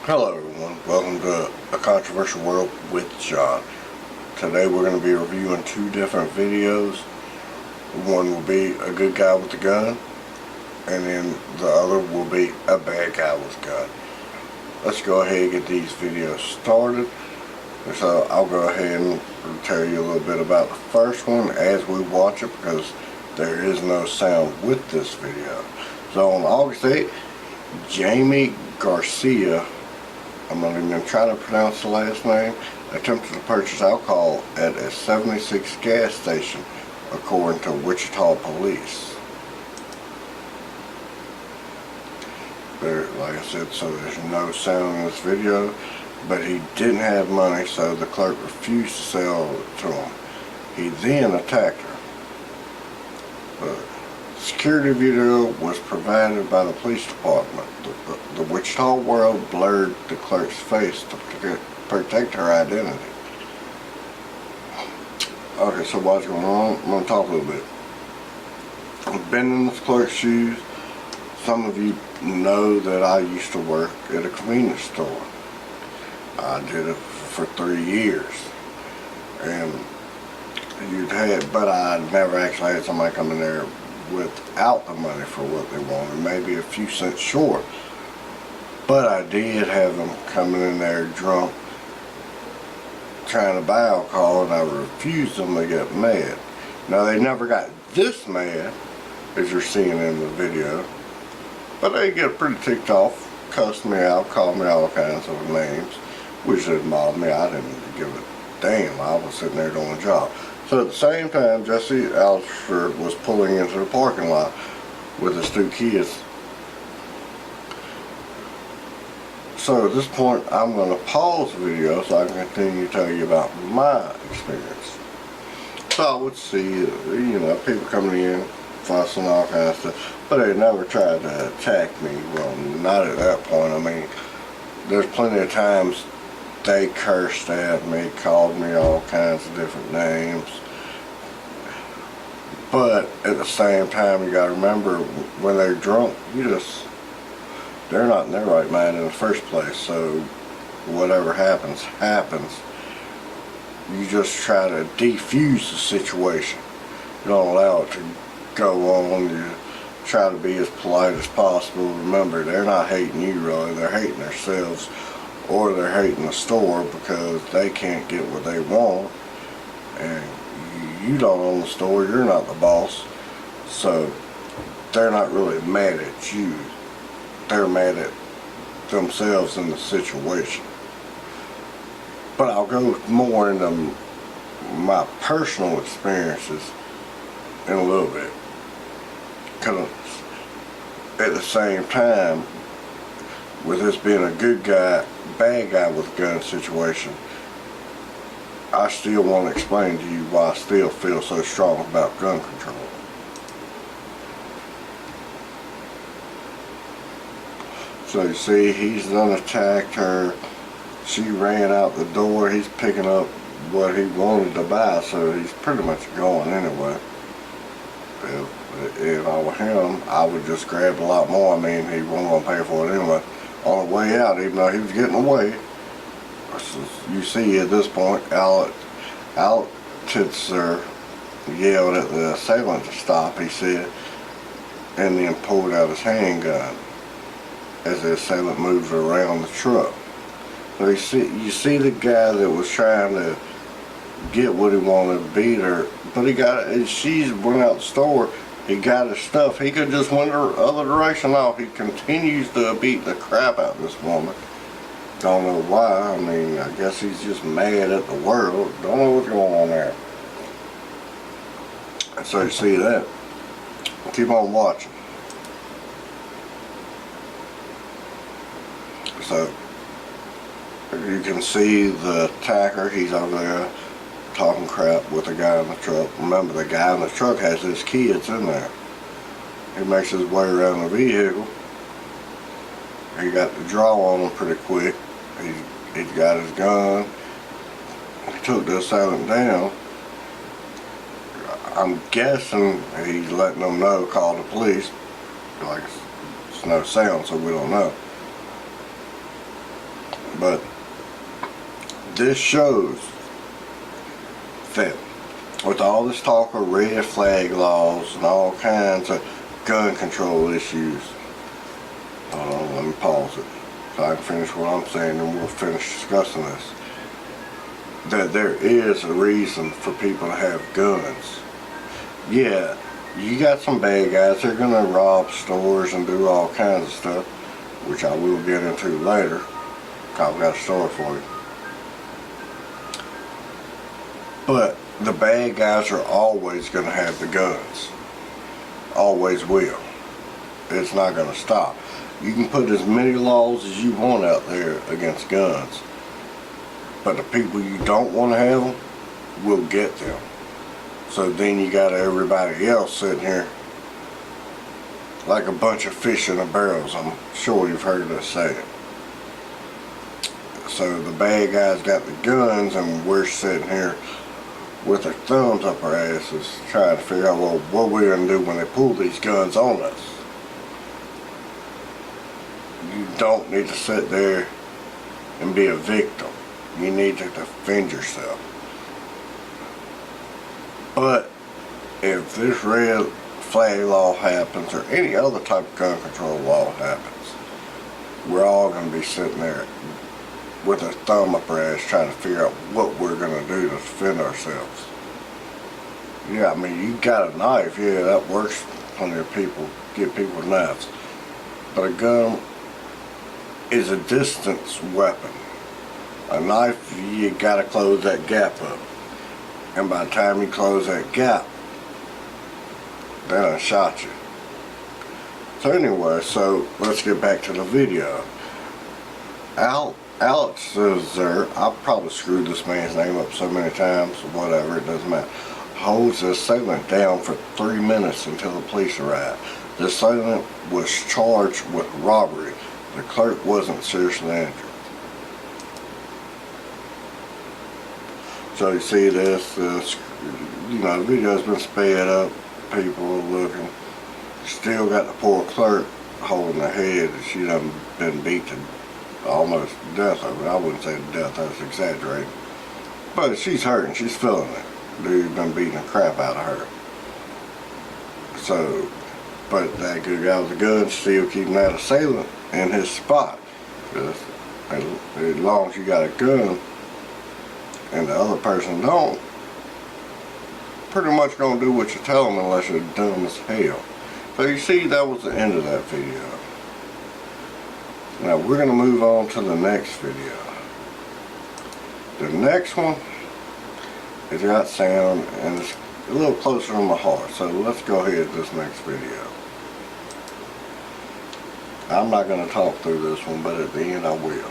Hello everyone, welcome to A Controversial World with John. Today we're going to be reviewing two different videos. One will be a good guy with a gun, and then the other will be a bad guy with a gun. Let's go ahead and get these videos started. So I'll go ahead and tell you a little bit about the first one as we watch it, because there is no sound with this video. So on August 8th, Jamie Garcia, I'm not even going to try to pronounce the last name, attempted to purchase alcohol at a 76 gas station, according to Wichita police. Like I said, so there's no sound in this video, but he didn't have money, so the clerk refused to sell it to him. He then attacked her. Security video was provided by the police department. The Wichita World blurred the clerk's face to protect her identity. Okay, so what's going on? I'm going to talk a little bit. I've been in this clerk's shoes. Some of you know that I used to work at a convenience store. I did it for 3 years. And but I never actually had somebody come in there without the money for what they wanted, maybe a few cents short. But I did have them coming in there drunk trying to buy alcohol, and I refused them. They got mad. Now they never got this mad as you're seeing in the video, but they get pretty ticked off, cussed me out, called me all kinds of names, which didn't bother me. I didn't give a damn. I was sitting there doing a job. So at the same time, Jesse Alford was pulling into the parking lot with his two kids. So at this point, I'm going to pause the video so I can continue to tell you about my experience. So I would see, people coming in, fussing, all kinds of stuff, but they never tried to attack me. Well, not at that point. I mean, there's plenty of times they cursed at me, called me all kinds of different names. But at the same time, you gotta remember, when they're drunk, they're not in their right mind in the first place. So whatever happens, happens. You just try to defuse the situation. You don't allow it to go on. You try to be as polite as possible. Remember, they're not hating you really, they're hating themselves, or they're hating the store because they can't get what they want, and you don't own the store, you're not the boss, so they're not really mad at you, they're mad at themselves in the situation. But I'll go more into my personal experiences in a little bit, because at the same time, with this being a good guy, bad guy with a gun situation, I still want to explain to you why I still feel so strong about gun control. So you see, he's done attacked her. She ran out the door. He's picking up what he wanted to buy, so he's pretty much going anyway. If I were him, I would just grab a lot more. I mean, he wasn't going to pay for it anyway. On the way out, even though he was getting away. You see at this point, Altitzer yelled at the assailant to stop, he said, and then pulled out his handgun as the assailant moved around the truck. So you see the guy that was trying to get what he wanted to beat her, but she went out the store, he got his stuff, he could just went the other direction off. He continues to beat the crap out of this woman. Don't know why. I mean, I guess he's just mad at the world. Don't know what's going on there. So you see that. Keep on watching. So you can see the attacker. He's over there talking crap with the guy in the truck. Remember, the guy in the truck has his kids in there. He makes his way around the vehicle. He got the draw on him pretty quick. He's got his gun. He took the assailant down. I'm guessing he's letting them know, call the police. Like, it's no sound, so we don't know. But this shows that with all this talk of red flag laws and all kinds of gun control issues, hold on, let me pause it so I can finish what I'm saying and we'll finish discussing this. That there is a reason for people to have guns. Yeah, you got some bad guys that are gonna rob stores and do all kinds of stuff, which I will get into later. I've got a story for you. But the bad guys are always gonna have the guns. Always will. It's not gonna stop. You can put as many laws as you want out there against guns, but the people you don't want to have them will get them. So then you got everybody else sitting here like a bunch of fish in a barrel. I'm sure you've heard us say it. So the bad guys got the guns and we're sitting here with our thumbs up our asses trying to figure out, well, what we're going to do when they pull these guns on us. You don't need to sit there and be a victim. You need to defend yourself. But if this red flag law happens or any other type of gun control law happens, we're all going to be sitting there with our thumb up our ass trying to figure out what we're going to do to defend ourselves. Yeah, I mean, you got a knife, yeah, that works. Plenty of people get people with knives. But a gun is a distance weapon. A knife, you got to close that gap up. And by the time you close that gap, they done shot you. So anyway, so let's get back to the video. Alex Zerr, I probably screwed this man's name up so many times, whatever, it doesn't matter, holds the assailant down for 3 minutes until the police arrive. The assailant was charged with robbery. The clerk wasn't seriously injured. So you see this, you know, the video's been sped up, people are looking. Still got the poor clerk holding her head, and she done been beat to almost death of it. I wouldn't say to death, that's exaggerating. But she's hurting, she's feeling it. Dude's been beating the crap out of her. So, but that good guy with the gun still keeping that assailant in his spot. Because as long as you got a gun and the other person don't, pretty much gonna do what you tell them unless you're dumb as hell. So you see, that was the end of that video. Now we're gonna move on to the next video. The next one has got sound and it's a little closer to my heart. So let's go ahead with this next video. I'm not gonna talk through this one, but at the end I will.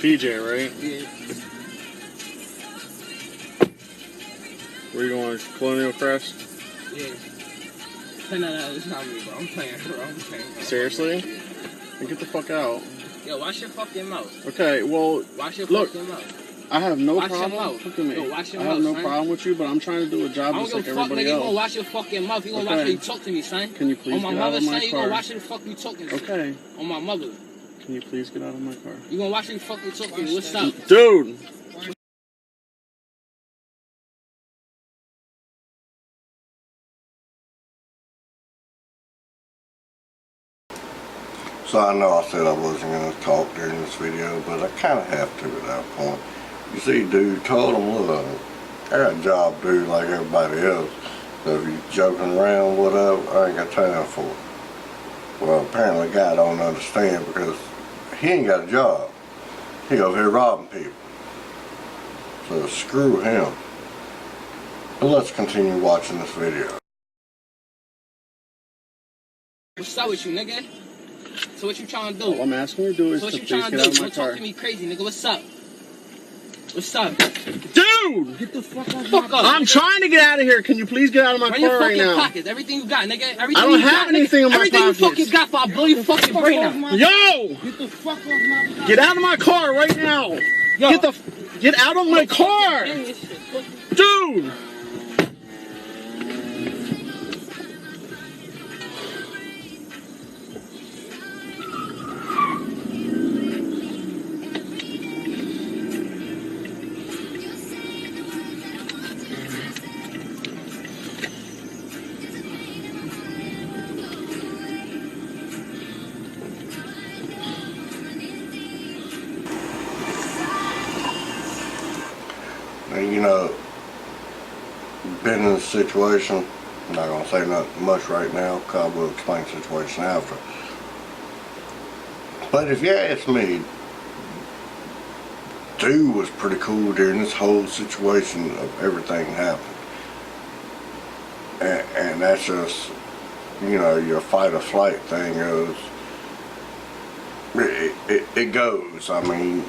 PJ, right? Yeah. Where you going? Colonial Crest? Yeah. No, it's not me, bro. I'm playing, bro. Seriously? Then get the fuck out. Yo, wash your fucking mouth. Okay, well, Wash your look, fucking mouth. I have no Wash your problem. mouth. Look at me. Yo, wash your I have mouth, no son. problem with you, but I'm trying to do a job I just don't like give a fuck, everybody nigga. You gonna else. wash your fucking mouth. You gonna watch how you talk to me, son. Can you please on my get out mother, of my son, you car? gonna watch how the fuck you talking to me. Okay. On my mother. Can you please get out of my car? You gonna watch how you fucking talk to me. What's up? Dude! So I know I said I wasn't going to talk during this video, but I kind of have to at that point. You see, dude told him, look, I got a job to do like everybody else. So if you joking around, whatever, I ain't got time for it. Well, apparently God don't understand because he ain't got a job. He over here robbing people. So screw him. But let's continue watching this video. What's up with you, nigga? So what you trying to do? All I'm asking you to do is So what to you please trying get to out do? of my Don't talk car. to me crazy, nigga. What's up? What's up? Dude! Get the fuck out. Fuck up. I'm trying to get out of here. Can you please get out of my Run your car right fucking now? pockets. Everything you got, nigga. Everything I don't you have got, anything in my everything pockets. you fucking got, for I'll blow your fucking brain out. Yo! Get the fuck off my. Get out of my car right now. Yo. Get out of my car. Dude! And, you know, been in a situation, I'm not going to say not much right now, because I will explain the situation after. But if you ask me, dude was pretty cool during this whole situation of everything happened. And that's just, you know, your fight or flight thing goes, it goes. I mean,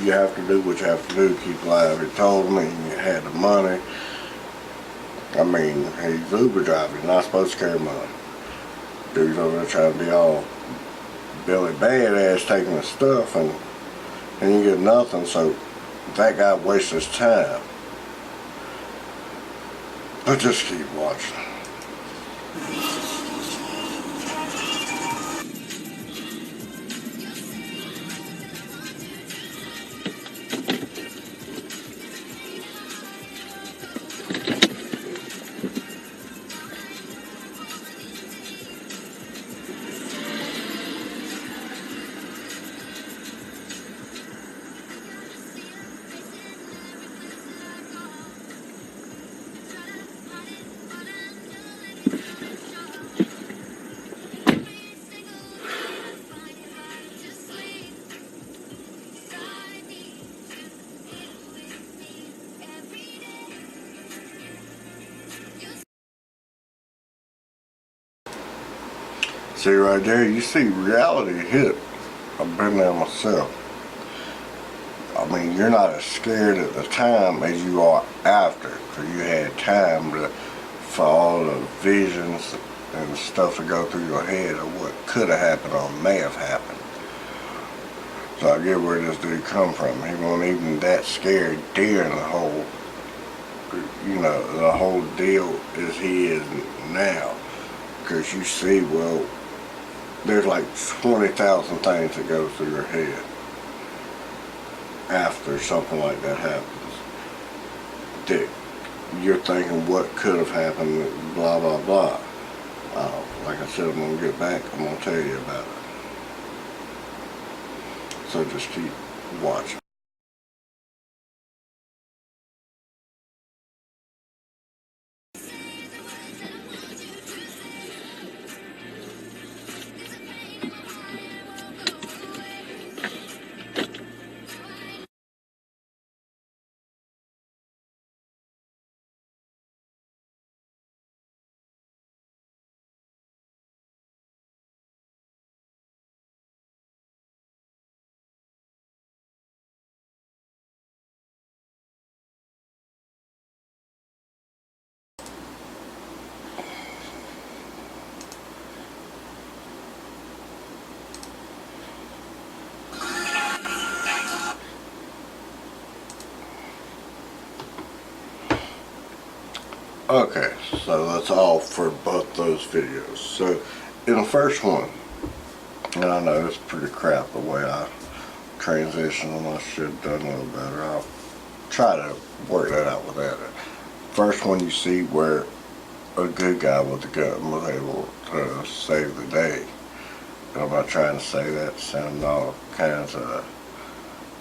you have to do what you have to do to keep alive. He told me you had the money. I mean, he's Uber driver. He's not supposed to carry money. Dude's over there trying to be all Billy Badass taking the stuff and you get nothing. So that guy wastes his time. But just keep watching. See right there, you see reality hit. I've been there myself. I mean, you're not as scared at the time as you are after, because you had time for all the visions and stuff to go through your head of what could have happened or may have happened. So I get where this dude come from. He wasn't even that scared during the whole, you know, the whole deal as he is now. Because you see, well, there's like 20,000 things that go through your head after something like that happens. That you're thinking what could have happened, blah, blah, blah. Like I said, I'm going to get back, I'm going to tell you about it. So just keep watching. Okay, so that's all for both those videos. So in the first one, and I know it's pretty crap the way I transitioned, and I should have done a little better. I'll try to work that out with that. First one, you see where a good guy with a gun was able to save the day. And I'm not trying to say that sounding all kinds of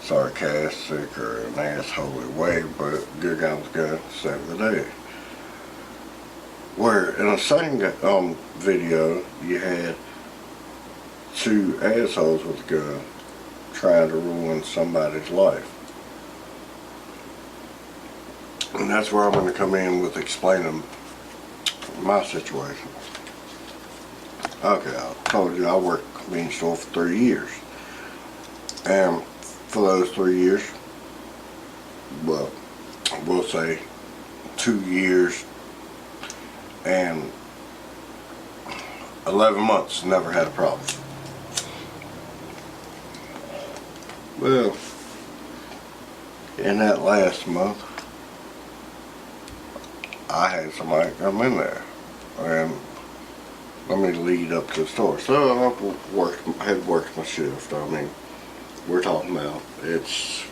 sarcastic or an assholey way, but good guy with a gun saved the day. Where in the same video, you had two assholes with a gun trying to ruin somebody's life. And that's where I'm going to come in with explaining my situation. Okay, I told you I worked at a convenience store for 3 years. And for those 3 years, well, we'll say 2 years and 11 months, never had a problem. Well, in that last month, I had somebody come in there, and let me lead up to the store. So I had worked my shift. I mean, we're talking about it's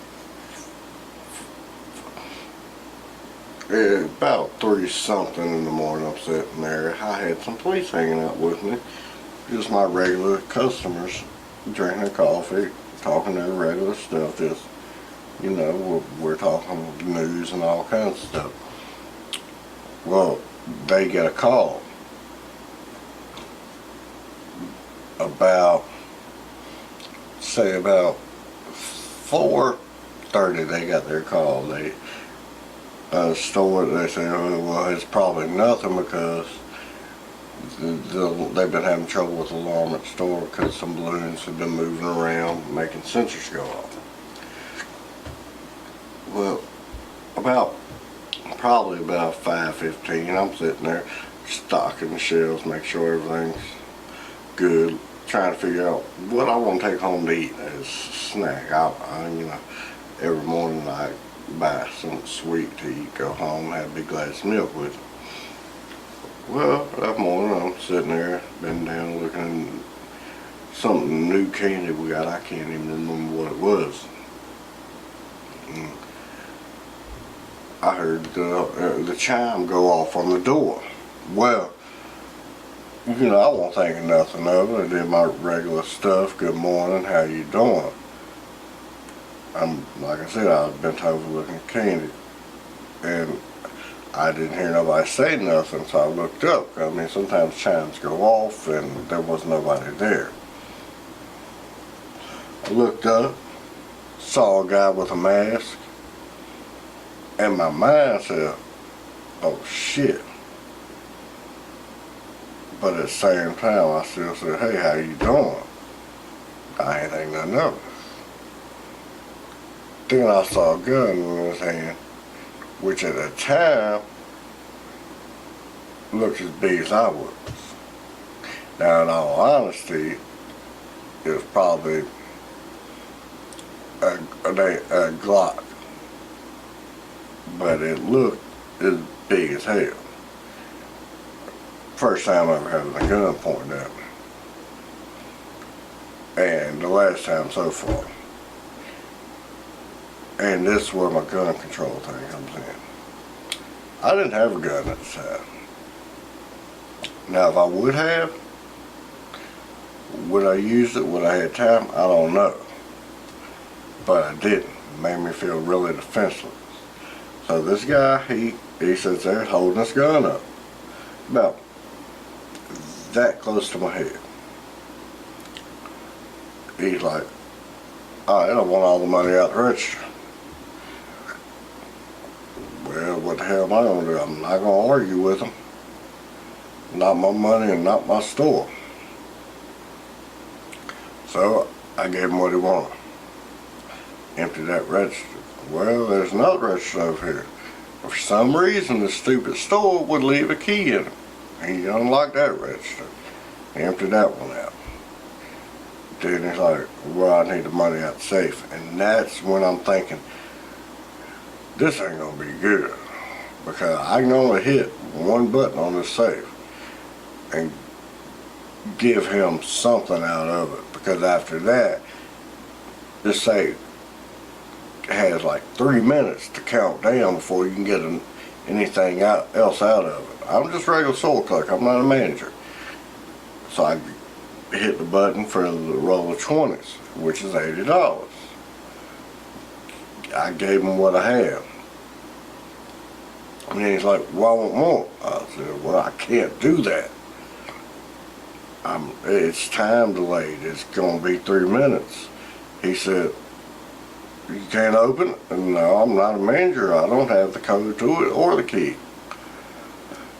about 3 something in the morning. I'm sitting there. I had some police hanging out with me, just my regular customers, drinking coffee, talking their regular stuff. Just, you know, we're talking news and all kinds of stuff. Well, they get a call about, say about 4:30. They got their call. They store. They say, oh, well, it's probably nothing because they've been having trouble with the alarm at the store because some balloons have been moving around, making sensors go off. Well, probably about 5:15, I'm sitting there stocking the shelves, make sure everything's good, trying to figure out what I want to take home to eat as a snack. I you know, every morning I buy something sweet to eat, go home, have a big glass of milk with it. Well, that morning I'm sitting there, been down looking at something new candy we got. I can't even remember what it was. And I heard the chime go off on the door. Well, you know, I wasn't thinking nothing of it. I did my regular stuff. Good morning, how you doing? Like I said, I've been told to look at candy, and I didn't hear nobody say nothing, so I looked up. I mean, sometimes chimes go off, and there was nobody there. I looked up, saw a guy with a mask, and my mind said, oh shit. But at the same time, I still said, hey, how you doing? I ain't think nothing of it. Then I saw a gun in his hand, which at the time looked as big as I was. Now, in all honesty, it was probably a Glock, but it looked as big as hell. First time ever having a gun pointed at me, and the last time so far. And this is where my gun control thing comes in. I didn't have a gun at the time. Now, if I would have, would I use it? Would I have time? I don't know. But I didn't. It made me feel really defenseless. So this guy, he sits there holding his gun up, about that close to my head. He's like, all right, I want all the money out the register. Well, what the hell am I going to do? I'm not going to argue with him. Not my money and not my store. So I gave him what he wanted. Emptied that register. Well, there's another register over here. For some reason, the stupid store would leave a key in it. He unlocked that register. He emptied that one out. Then he's like, well, I need the money out the safe. And that's when I'm thinking, this ain't gonna be good, because I can only hit one button on this safe and give him something out of it, because after that, this safe has like 3 minutes to count down before you can get anything else out of it. I'm just a regular soul clerk, I'm not a manager. So I hit the button for the roll of 20s, which is $80. I gave him what I have. And he's like, well, I want more. I said, well, I can't do that. It's time delayed. It's going to be 3 minutes. He said, you can't open it? And no, I'm not a manager. I don't have the code to it or the key.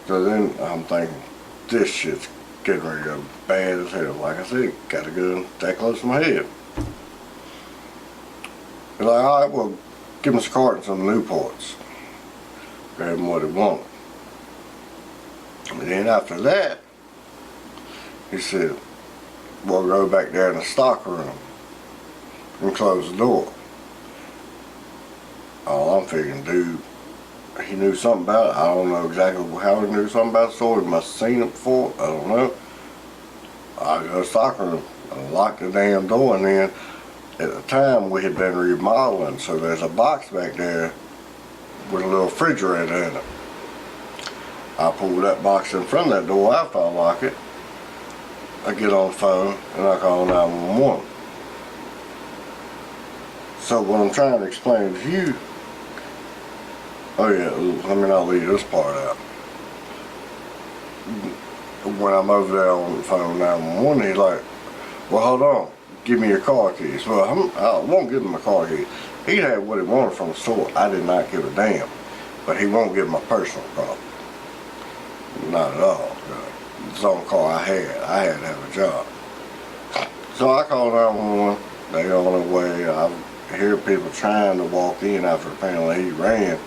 So then I'm thinking, this shit's getting ready to go bad as hell. Like I said, got a gun that close to my head. He's like, all right, well, give him some cartons of Newports. Gave him what he wanted. And then after that, he said, we'll go back there in the stock room and close the door. All I'm figuring, dude, he knew something about it. I don't know exactly how he knew something about the store. He must have seen it before. I don't know. I go to the stock room. I locked the damn door, and then at the time we had been remodeling, so there's a box back there with a little refrigerator in it. I pull that box in front of that door after I lock it. I get on the phone and I call 911. So what I'm trying to explain to you, oh yeah, let me not leave this part out. When I'm over there on the phone 911, he's like, well, hold on, give me your car keys. Well, I won't give him my car keys. He had what he wanted from the store. I did not give a damn. But he won't give my personal car. Not at all. It's on the car I had. I had to have a job. So I called 911. They on their way. I hear people trying to walk in after apparently he ran.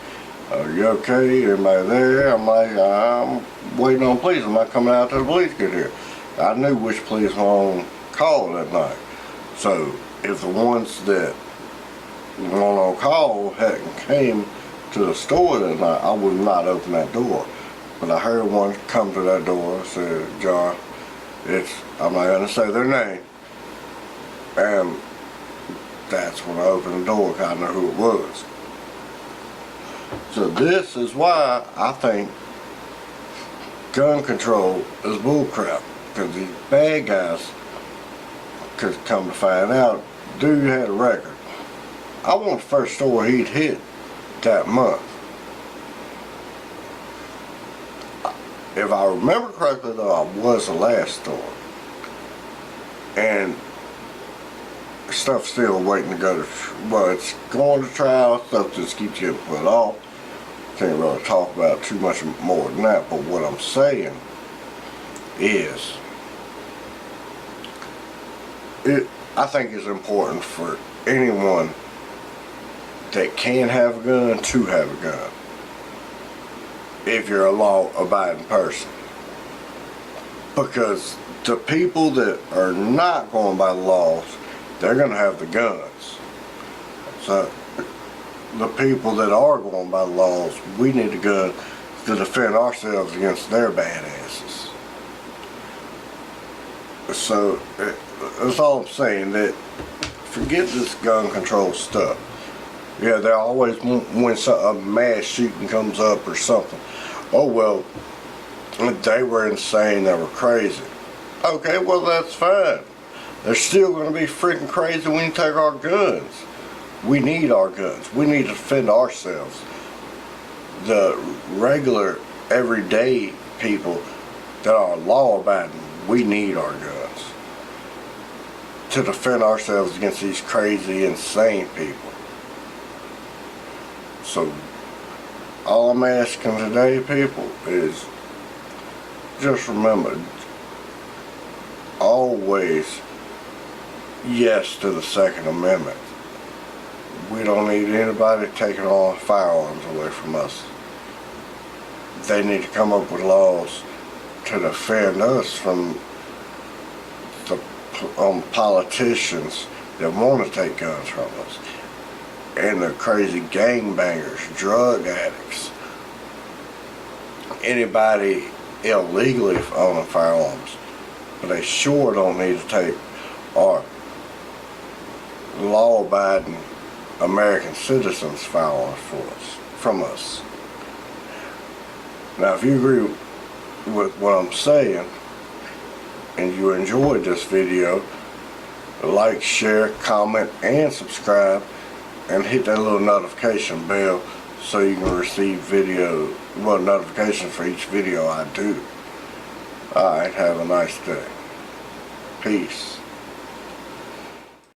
Are you okay? Everybody there? I'm like, I'm waiting on police. I'm not coming out till the police get here. I knew which police were on call that night. So if the ones that were on call hadn't came to the store that night, I would not open that door. But I heard one come to that door and said, John, I'm not going to say their name. And that's when I opened the door because I knew who it was. So this is why I think gun control is bullcrap. Because these bad guys could come to find out, dude had a record. I want the first store he'd hit that month. If I remember correctly though, I was the last store. And stuff's still waiting to go to, well, it's going to trial, stuff just keeps getting put off. Can't really talk about too much more than that, but what I'm saying is, I think it's important for anyone that can have a gun to have a gun. If you're a law-abiding person. Because the people that are not going by the laws, they're going to have the guns. So the people that are going by the laws, we need a gun to defend ourselves against their bad asses. So that's all I'm saying, that forget this gun control stuff. Yeah, they always, when a mass shooting comes up or something, oh well, they were insane, they were crazy. Okay, well that's fine. They're still going to be freaking crazy when you take our guns. We need our guns. We need to defend ourselves. The regular, everyday people that are law-abiding, we need our guns to defend ourselves against these crazy, insane people. So all I'm asking today, people, is just remember, always yes to the Second Amendment. We don't need anybody taking all firearms away from us. They need to come up with laws to defend us from the politicians that want to take guns from us. And the crazy gangbangers, drug addicts, anybody illegally owning firearms. But they sure don't need to take our law-abiding American citizens' firearms from us. Now, if you agree with what I'm saying and you enjoyed this video, like, share, comment, and subscribe, and hit that little notification bell so you can receive notifications for each video I do. Alright, have a nice day. Peace.